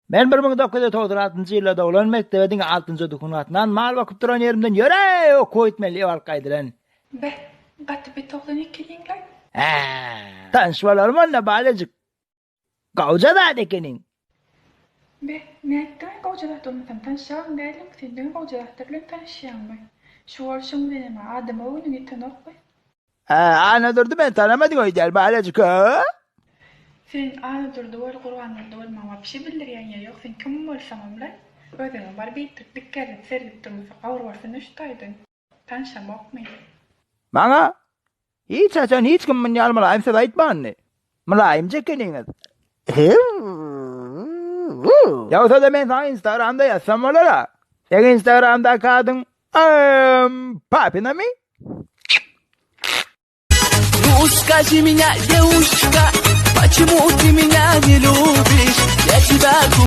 Men 1996-ýylda dowlan mekdebiniň 6-njy dukunatyndan mal bakyp duran yerimden ýöre okoýtmeli alyp gaýdyran. Be, gaty bir 92 diňler. Tanşmalar manna balajyk. Gawja da ekeniň. Be, näetden gawjalar olmasam tanşan dälim, senden gawjalar bilen tanşýanmy. Şu bolşuň benim adam oğlum tanokby. Ana durdy men tanamadyň oýdal balajyk. Sen ana durdy bol Gurbanlarda bolmama bir şey bildirýän ýa ýok, sen kim bolsam bilen. Özüň bar bir dikkat sergip durmasa gawr bolsa nüştaýdyn. Tanşamakmy. Maňa hiç açan hiç kim men ýalmalaýym sen aýtmanny. Mulaýym jekeniňiz. Ýa-da da men sana Instagramda ýazsam bolara. Sen Instagramda kadyň Папина mi? Ну скажи меня, девушка, почему ты меня не любишь? Я тебя